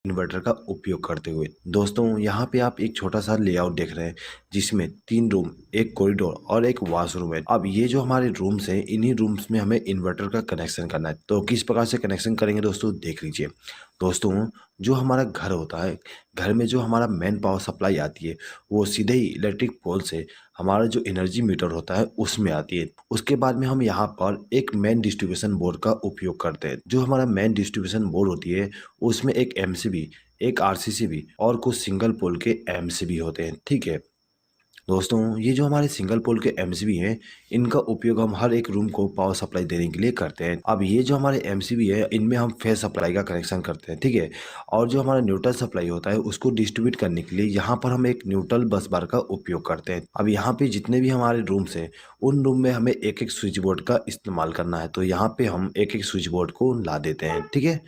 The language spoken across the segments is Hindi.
इन्वर्टर का उपयोग करते हुए। दोस्तों यहाँ पे आप एक छोटा सा लेआउट देख रहे हैं जिसमें 3 रूम, एक कॉरिडोर और एक वॉशरूम है। अब ये जो हमारे रूम्स हैं, इन्हीं रूम्स में हमें इन्वर्टर का कनेक्शन करना है। तो किस प्रकार से कनेक्शन करेंगे दोस्तों, देख लीजिए। दोस्तों जो हमारा घर होता है, घर में जो हमारा मेन पावर सप्लाई आती है वो सीधे ही इलेक्ट्रिक पोल से हमारा जो एनर्जी मीटर होता है उसमें आती है। उसके बाद में हम यहाँ पर एक मेन डिस्ट्रीब्यूशन बोर्ड का उपयोग करते हैं। जो हमारा मेन डिस्ट्रीब्यूशन बोर्ड होती है उसमें एक एमसीबी, एक आरसीसीबी और कुछ सिंगल पोल के एमसीबी होते हैं, ठीक है। दोस्तों ये जो हमारे सिंगल पोल के एमसीबी हैं, इनका उपयोग हम हर एक रूम को पावर सप्लाई देने के लिए करते हैं। अब ये जो हमारे एमसीबी है, इनमें हम फेस सप्लाई का कनेक्शन करते हैं, ठीक है। और जो हमारा न्यूट्रल सप्लाई होता है उसको डिस्ट्रीब्यूट करने के लिए यहाँ पर हम एक न्यूट्रल बस बार का उपयोग करते हैं। अब यहाँ पे जितने भी हमारे रूम्स हैं, उन रूम में हमें एक एक स्विच बोर्ड का इस्तेमाल करना है। तो यहाँ पे हम एक एक स्विच बोर्ड को ला देते हैं, ठीक है।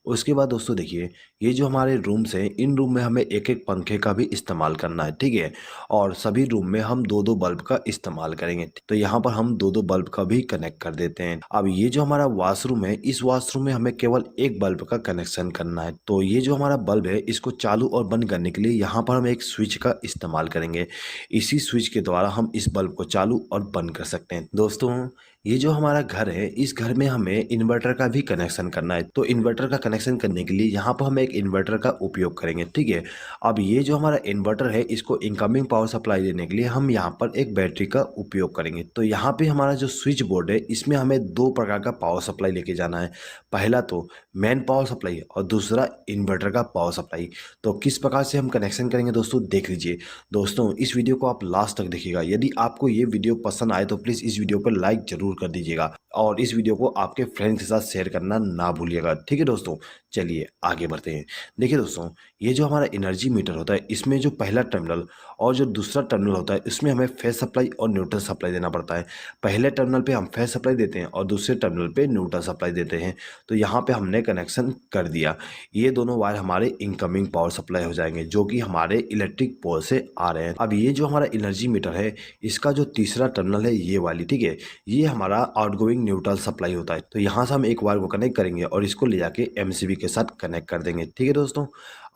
उसके बाद दोस्तों देखिए, ये जो हमारे रूम्स हैं, इन रूम में हमें एक एक पंखे का भी इस्तेमाल करना है, ठीक है। और सभी रूम में हम दो दो बल्ब का इस्तेमाल करेंगे। तो यहाँ पर हम दो दो बल्ब का भी कनेक्ट कर देते हैं। अब ये जो हमारा वॉशरूम है, इस वॉशरूम में हमें केवल एक बल्ब का कनेक्शन करना है। तो ये जो हमारा बल्ब है, इसको चालू और बंद करने के लिए यहाँ पर हम एक स्विच का इस्तेमाल करेंगे। इसी स्विच के द्वारा हम इस बल्ब को चालू और बंद कर सकते हैं। दोस्तों ये जो हमारा घर है, इस घर में हमें इन्वर्टर का भी कनेक्शन करना है। तो इन्वर्टर का कनेक्शन करने के लिए यहाँ पर हम एक इन्वर्टर का उपयोग करेंगे, ठीक है। अब ये जो हमारा इन्वर्टर है, इसको इनकमिंग पावर सप्लाई देने के लिए हम यहाँ पर एक बैटरी का उपयोग करेंगे। तो यहाँ पे हमारा जो स्विच बोर्ड है, इसमें हमें दो प्रकार का पावर सप्लाई लेके जाना है। पहला तो मेन पावर सप्लाई और दूसरा इन्वर्टर का पावर सप्लाई। तो किस प्रकार से हम कनेक्शन करेंगे दोस्तों, देख लीजिए। दोस्तों इस वीडियो को आप लास्ट तक देखिएगा। यदि आपको ये वीडियो पसंद आए तो प्लीज़ इस वीडियो पर लाइक जरूर कर दीजिएगा और इस वीडियो को आपके फ्रेंड्स के साथ शेयर करना ना भूलिएगा, ठीक है दोस्तों। चलिए आगे बढ़ते हैं। देखिए दोस्तों, ये जो हमारा एनर्जी मीटर होता है, इसमें जो पहला टर्मिनल और जो दूसरा टर्मिनल होता है, इसमें हमें फेज सप्लाई और न्यूट्रल सप्लाई देना पड़ता है। पहले टर्मिनल पे हम फेज सप्लाई देते हैं और दूसरे टर्मिनल पे न्यूट्रल सप्लाई देते हैं। तो यहाँ पे हमने कनेक्शन कर दिया। ये दोनों वायर हमारे इनकमिंग पावर सप्लाई हो जाएंगे, जो कि हमारे इलेक्ट्रिक पोल से आ रहे हैं। अब ये जो हमारा एनर्जी मीटर है, इसका जो तीसरा टर्मिनल है, ये वाली, ठीक है, ये हमारा आउटगोइंग न्यूट्रल सप्लाई होता है। तो यहाँ से हम एक वायर को कनेक्ट करेंगे और इसको ले जाके एमसीबी के साथ कनेक्ट कर देंगे, ठीक है दोस्तों।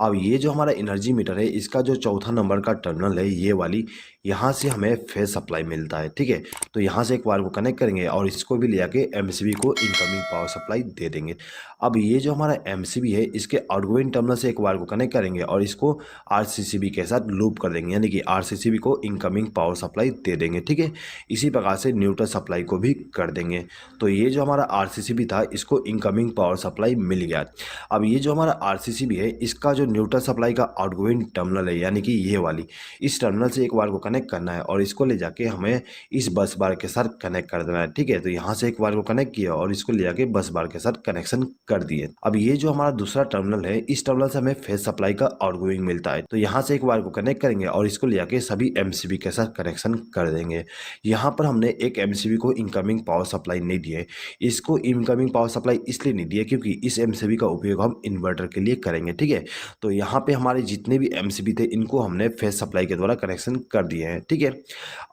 अब ये जो हमारा एनर्जी मीटर है, इसका जो चौथा नंबर का टर्मिनल है, ये वाली, यहाँ से हमें फेज सप्लाई मिलता है, ठीक है। तो यहाँ से एक वायर को कनेक्ट करेंगे और इसको भी ले जाके एमसीबी को इनकमिंग पावर सप्लाई दे देंगे। अब ये जो हमारा एमसीबी है, इसके आउटगोइंग टर्मिनल से एक वायर को कनेक्ट करेंगे और इसको आरसीसीबी के साथ लूप कर देंगे, यानी कि आरसीसीबी को इनकमिंग पावर सप्लाई दे देंगे, ठीक है। इसी प्रकार से न्यूट्रल सप्लाई को भी कर देंगे। तो ये जो हमारा आरसीसीबी था, इसको इनकमिंग पावर सप्लाई मिल गया। अब ये जो हमारा आरसीसीबी है, इसका जो न्यूट्रल सप्लाई का आउटगोइंग टर्मिनल है, यानी कि ये वाली, इस टर्मिनल से एक वायर को कनेक्ट करना है और इसको ले जाके हमें इस बस बार के साथ कनेक्ट कर देना है, ठीक है। तो यहाँ से एक वायर को कनेक्ट किया और इसको ले जाके बस बार के साथ कनेक्शन कर दिए। अब ये जो हमारा दूसरा टर्मिनल है, इस टर्मिनल से हमें फेज सप्लाई का आउटगोइंग मिलता है। तो यहाँ से एक वायर को कनेक्ट करेंगे और इसको ले जाके सभी एमसीबी के साथ कनेक्शन कर देंगे। यहाँ पर हमने एक एमसीबी को इनकमिंग पावर सप्लाई नहीं दी है। इसको इनकमिंग पावर सप्लाई इसलिए नहीं दी है क्योंकि इस एमसीबी का उपयोग हम इन्वर्टर के लिए करेंगे, ठीक है। तो यहाँ पे हमारे जितने भी एमसीबी थे, इनको हमने फेज सप्लाई के द्वारा कनेक्शन कर दिए हैं, ठीक है।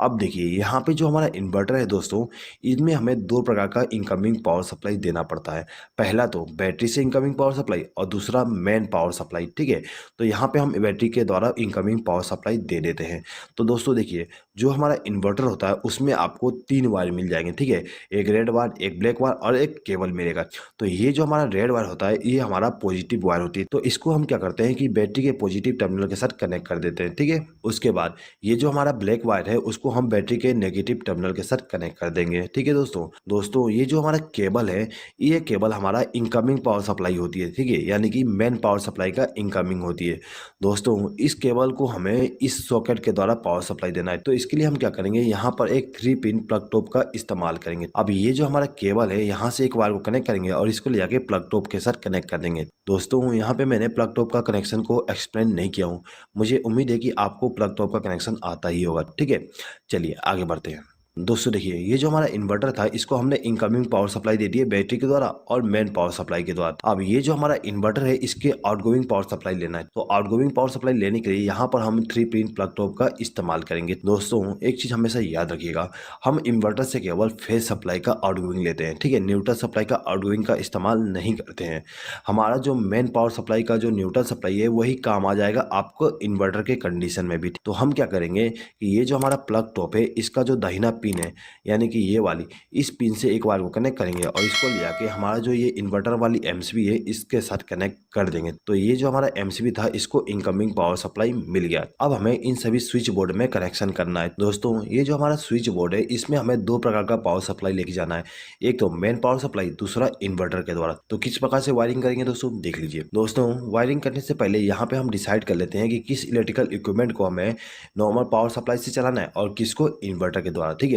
अब देखिए यहाँ पे जो हमारा इन्वर्टर है दोस्तों, इनमें हमें दो प्रकार का इनकमिंग पावर सप्लाई देना पड़ता है। पहला तो बैटरी से इनकमिंग पावर सप्लाई और दूसरा मेन पावर सप्लाई, ठीक है। तो यहाँ पे हम बैटरी के द्वारा इनकमिंग पावर सप्लाई दे देते हैं। तो दोस्तों देखिए, जो हमारा इन्वर्टर होता है उसमें आपको 3 वायर मिल जाएंगे, ठीक है। एक रेड वायर, एक ब्लैक वायर और एक केबल मिलेगा। तो ये जो हमारा रेड वायर होता है, ये हमारा पॉजिटिव वायर होती है। तो इसको हम क्या करते हैं कि बैटरी के पॉजिटिव टर्मिनल के साथ कनेक्ट कर देते हैं, ठीक है। उसके बाद ये जो हमारा ब्लैक वायर है, उसको हम बैटरी के नेगेटिव टर्मिनल के साथ कनेक्ट कर देंगे, ठीक है दोस्तों ये जो हमारा केबल है, ये केबल हमारा इनकमिंग पावर सप्लाई होती है, ठीक है, यानी कि मेन पावर सप्लाई का इनकमिंग होती है। दोस्तों इस केबल को हमें इस सॉकेट के द्वारा पावर सप्लाई देना है। तो इसके लिए हम क्या करेंगे, यहाँ पर एक 3 पिन प्लग टॉप का इस्तेमाल करेंगे। अब ये जो हमारा केबल है, यहाँ से एक वायर को कनेक्ट करेंगे और इसको ले जाके प्लग टॉप के साथ कनेक्ट कर देंगे। दोस्तों यहाँ पे मैंने प्लग टॉप का कनेक्शन को एक्सप्लेन नहीं किया हूँ। मुझे उम्मीद है कि आपको प्लग टॉप का कनेक्शन आता ही होगा, ठीक है। चलिए आगे बढ़ते हैं। दोस्तों देखिए, ये जो हमारा इन्वर्टर था इसको हमने इनकमिंग पावर सप्लाई दे दी है बैटरी के द्वारा और मेन पावर सप्लाई के द्वारा। अब ये जो हमारा इन्वर्टर है इसके आउटगोइंग पावर सप्लाई लेना है, तो आउटगोइंग पावर सप्लाई लेने के लिए यहाँ पर हम 3 पिन प्लग टॉप का इस्तेमाल करेंगे। दोस्तों एक चीज हमेशा याद रखिएगा, हम इन्वर्टर से केवल फेज सप्लाई का आउटगोइंग लेते हैं, ठीक है, न्यूट्रल सप्लाई का आउटगोइंग का इस्तेमाल नहीं करते हैं। हमारा जो मेन पावर सप्लाई का जो न्यूट्रल सप्लाई है वही काम आ जाएगा आपको इन्वर्टर के कंडीशन में भी। तो हम क्या करेंगे कि ये जो हमारा प्लग टॉप है इसका जो दाहिना पिन है यानी कि ये वाली, इस पिन से एक बार को कनेक्ट करेंगे और इसको ले जाके हमारा जो ये इन्वर्टर वाली एमसीबी है इसके साथ कनेक्ट कर देंगे। तो ये जो हमारा एमसीबी था इसको इनकमिंग पावर सप्लाई मिल गया। अब हमें इन सभी स्विच बोर्ड में कनेक्शन करना है। दोस्तों ये जो हमारा स्विच बोर्ड है इसमें हमें दो प्रकार का पावर सप्लाई लेके जाना है, एक तो मेन पावर सप्लाई, दूसरा इन्वर्टर के द्वारा। तो किस प्रकार से वायरिंग करेंगे दोस्तों देख लीजिए। दोस्तों वायरिंग करने से पहले यहाँ पे हम डिसाइड कर लेते हैं कि किस इलेक्ट्रिकल इक्विपमेंट को हमें नॉर्मल पावर सप्लाई से चलाना है और किसको इन्वर्टर के द्वारा, ठीक है।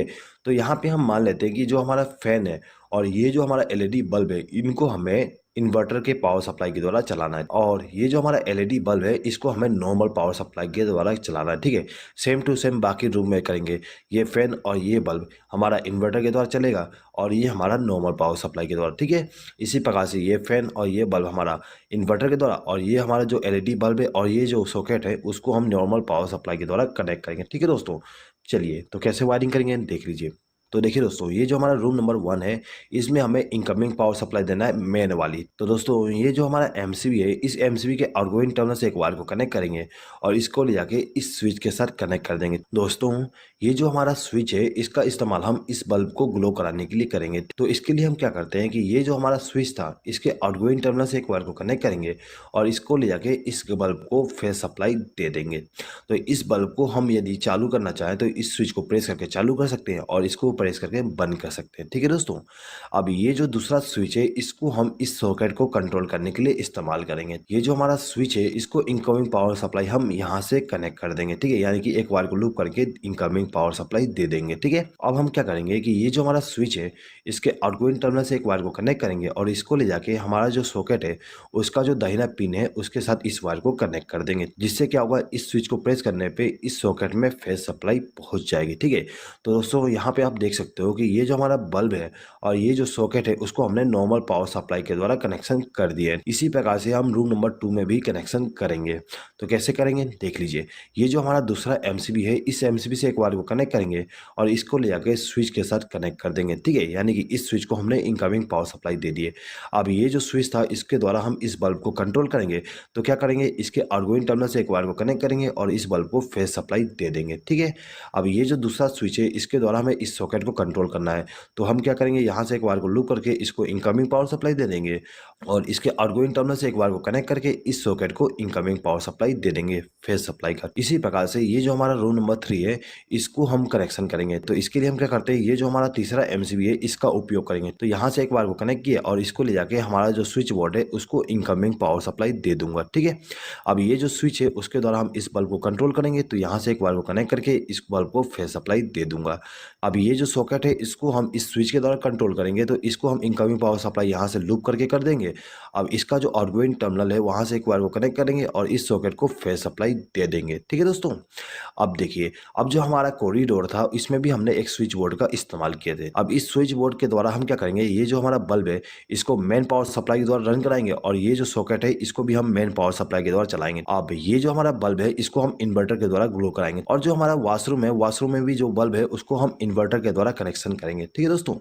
तो यहाँ पे हम मान लेते हैं कि जो हमारा फैन है और ये जो हमारा एलईडी बल्ब है इनको हमें इन्वर्टर के पावर सप्लाई के द्वारा चलाना है, और ये जो हमारा एलईडी बल्ब है इसको हमें नॉर्मल पावर सप्लाई के द्वारा चलाना है, ठीक है। सेम टू सेम बाकी रूम में करेंगे। ये फैन और ये बल्ब हमारा इन्वर्टर के द्वारा चलेगा और ये हमारा नॉर्मल पावर सप्लाई के द्वारा, ठीक है। इसी प्रकार से ये फैन और ये बल्ब हमारा इन्वर्टर के द्वारा और ये हमारा जो एलईडी बल्ब है और ये जो सॉकेट है उसको हम नॉर्मल पावर सप्लाई के द्वारा कनेक्ट करेंगे, ठीक है दोस्तों। चलिए तो कैसे वायरिंग करेंगे देख लीजिए। तो देखिए दोस्तों, ये जो हमारा रूम नंबर 1 है इसमें हमें इनकमिंग पावर सप्लाई देना है मेन वाली। तो दोस्तों ये जो हमारा एमसीबी है इस एमसीबी के आउटगोइंग टर्मिनल से एक वायर को कनेक्ट करेंगे और इसको ले जाके इस स्विच के साथ कनेक्ट कर देंगे। दोस्तों ये जो हमारा स्विच है इसका इस्तेमाल हम इस बल्ब को ग्लो कराने के लिए करेंगे। तो इसके लिए हम क्या करते हैं कि ये जो हमारा स्विच था इसके आउटगोइंग टर्मिनल से एक वायर को कनेक्ट करेंगे और इसको ले जाके इस बल्ब को फेज सप्लाई दे देंगे। तो इस बल्ब को हम यदि चालू करना चाहें तो इस स्विच को प्रेस करके चालू कर सकते हैं और इसको प्रेस करके बंद कर सकते हैं, ठीक है दोस्तों। अब ये जो दूसरा स्विच है इसको हम इस सॉकेट को कंट्रोल करने के लिए इस्तेमाल करेंगे। ये जो हमारा स्विच है इसको इनकमिंग पावर सप्लाई हम यहाँ से कनेक्ट कर देंगे, ठीक है, यानी कि एक वायर को लूप करके इनकमिंग पावर सप्लाई दे देंगे, ठीक है। अब हम क्या करेंगे कि ये जो हमारा स्विच है इसके आउटगोइंग टर्मिनल से एक वायर को कनेक्ट करेंगे और इसको ले जाके हमारा जो सॉकेट है उसका जो दाहिना पिन है उसके साथ इस वायर को कनेक्ट कर देंगे, जिससे क्या होगा इस स्विच को प्रेस करने पे इस सॉकेट में फेज सप्लाई पहुंच जाएगी, ठीक है। तो दोस्तों यहाँ पे आप देख सकते हो कि ये जो हमारा बल्ब है और ये जो सॉकेट है उसको हमने नॉर्मल पावर सप्लाई के द्वारा कनेक्शन कर दिया है। इसी प्रकार से हम रूम नंबर 2 में भी कनेक्शन करेंगे। तो कैसे करेंगे देख लीजिए। ये जो हमारा दूसरा एमसीबी है इस एमसीबी से एक वायर को कनेक्ट करेंगे और इसको ले जाके स्विच के साथ कनेक्ट कर देंगे, ठीक है, यानी कि इस स्विच को हमने इनकमिंग पावर सप्लाई दे दी है। अब ये जो स्विच था इसके द्वारा हम इस बल्ब को कंट्रोल करेंगे। तो क्या करेंगे, इसके आउटगोइंग टर्मिनल से एक वायर को कनेक्ट करेंगे और इस बल्ब को फेज सप्लाई दे देंगे, ठीक है। अब ये जो दूसरा स्विच है इसके द्वारा हमें इस सॉकेट को कंट्रोल करना है। तो हम क्या करेंगे, यहाँ से एक वायर को लूप करके इसको इनकमिंग पावर सप्लाई दे देंगे और इसके आउटगोइंग टर्मिनल से एक वायर को कनेक्ट करके इस सॉकेट को इनकमिंग पावर सप्लाई दे देंगे फेज सप्लाई का। इसी प्रकार से ये जो हमारा रूम नंबर 3 है इसको हम कनेक्शन करेंगे। तो इसके लिए हम क्या करते हैं, ये जो हमारा तीसरा एमसीबी है इसका उपयोग करेंगे। तो यहाँ से एक वायर को कनेक्ट किया और इसको ले जाके हमारा जो स्विच बोर्ड है उसको इनकमिंग पावर सप्लाई दे दूंगा, ठीक है। अब ये जो स्विच है उसके द्वारा हम इस बल्ब को कंट्रोल करेंगे। तो यहाँ से एक वायर को कनेक्ट करके इस बल्ब को फेज सप्लाई दे दूंगा। अब ये जो सॉकेट है इसको हम इस स्विच के द्वारा कंट्रोल करेंगे। तो इसको हम इनकमिंग पावर सप्लाई यहाँ से लूप करके कर देंगे। अब इसका जो आउटगोइंग टर्मिनल है वहाँ से एक वायर को कनेक्ट करेंगे और इस सॉकेट को फेज सप्लाई दे देंगे, ठीक है दोस्तों। अब देखिए, अब जो हमारा कॉरिडोर था इसमें भी हमने एक स्विच बोर्ड का इस्तेमाल किए थे। अब इस स्विच बोर्ड के द्वारा हम क्या करेंगे, ये जो हमारा बल्ब है इसको मेन पावर सप्लाई के द्वारा रन कराएंगे और ये जो सॉकेट है इसको भी हम मेन पावर सप्लाई के द्वारा चलाएंगे। अब ये जो हमारा बल्ब है इसको हम इन्वर्टर के द्वारा ग्लो कराएंगे और जो हमारा वॉशरूम है वॉशरूम में भी जो बल्ब है उसको हम इन्वर्टर के द्वारा कनेक्शन करेंगे, ठीक है दोस्तों।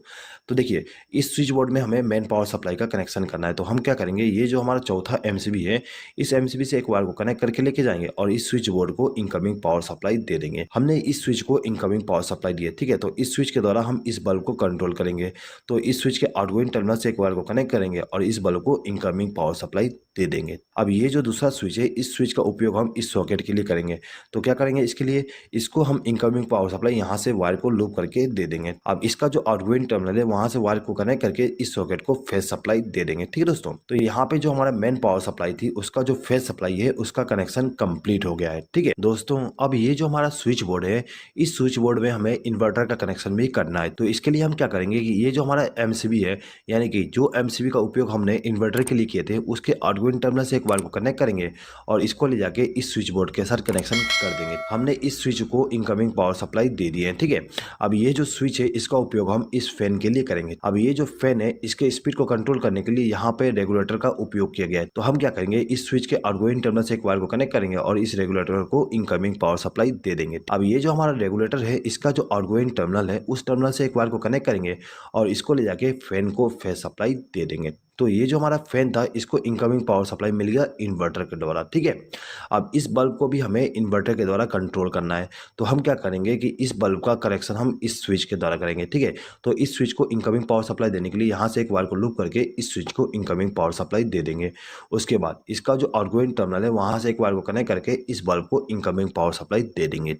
तो देखिए, इस स्विच बोर्ड में हमें मेन पावर सप्लाई का कनेक्शन करना है। तो हम क्या करेंगे, ये जो हमारा चौथा एमसीबी है इस एमसीबी से एक वायर को कनेक्ट करके लेके जाएंगे और इस स्विच बोर्ड को इनकमिंग पावर सप्लाई दे देंगे। हमने इस स्विच को इनकमिंग पावर सप्लाई दी है, ठीक है। तो इस स्विच के द्वारा हम इस बल्ब को कंट्रोल करेंगे। तो इस स्विच के आउटगोइंग टर्मिनल से एक वायर को कनेक्ट करेंगे और इस बल्ब को इनकमिंग पावर सप्लाई दे देंगे। अब ये जो दूसरा स्विच है इस स्विच का उपयोग हम इस सॉकेट के लिए करेंगे। तो क्या करेंगे, इसके लिए इसको हम इनकमिंग पावर सप्लाई यहाँ से वायर को लूप करके दे देंगे। अब इसका जो आउटगोइंग टर्मिनल है वहां से वायर को कनेक्ट करके इस सॉकेट को फेज सप्लाई दे देंगे, ठीक है दोस्तों। तो यहाँ पे जो हमारा मेन पावर सप्लाई थी उसका जो फेज सप्लाई है उसका कनेक्शन कंप्लीट हो गया है, ठीक है दोस्तों। अब ये जो हमारा स्विच बोर्ड है इस स्विच बोर्ड में हमें इन्वर्टर का कनेक्शन भी करना है। तो इसके लिए हम क्या करेंगे कि ये जो हमारा एमसीबी है यानी कि जो एमसीबी का उपयोग हमने इन्वर्टर के लिए किए थे उसके आउटगोइंग टर्मिनल से एक वायर को कनेक्ट करेंगे और इसको ले जाके इस स्विच बोर्ड के साथ कनेक्शन कर देंगे। हमने इस स्विच को इनकमिंग पावर सप्लाई दे दी है, ठीक है। अब ये जो स्विच है इसका उपयोग हम इस फैन के लिए करेंगे। अब ये जो फैन है इसके स्पीड को कंट्रोल करने के लिए यहाँ पे रेगुलेटर का उपयोग किया गया है। तो हम क्या करेंगे, इस स्विच के आउटगोइंग टर्मिनल से एक वायर को कनेक्ट करेंगे और इस रेगुलेटर को इनकमिंग पावर सप्लाई दे देंगे। अब ये जो हमारा रेगुलेटर है इसका जो आउटगोइंग टर्मिनल है उस टर्मिनल से एक वायर को कनेक्ट करेंगे और इसको ले जाके फैन को फेस सप्लाई दे देंगे। तो ये जो हमारा फैन था इसको इनकमिंग पावर सप्लाई मिल गया इन्वर्टर के द्वारा, ठीक है। अब इस बल्ब को भी हमें इन्वर्टर के द्वारा कंट्रोल करना है। तो हम क्या करेंगे कि इस बल्ब का कनेक्शन हम इस स्विच के द्वारा करेंगे, ठीक है। तो इस स्विच को इनकमिंग पावर सप्लाई देने के लिए यहाँ से एक वायर को लूप करके इस स्विच को इनकमिंग पावर सप्लाई दे देंगे। उसके बाद इसका जो आउटगोइंग टर्मिनल है वहाँ से एक वायर को कनेक्ट करके इस बल्ब को इनकमिंग पावर सप्लाई दे देंगे।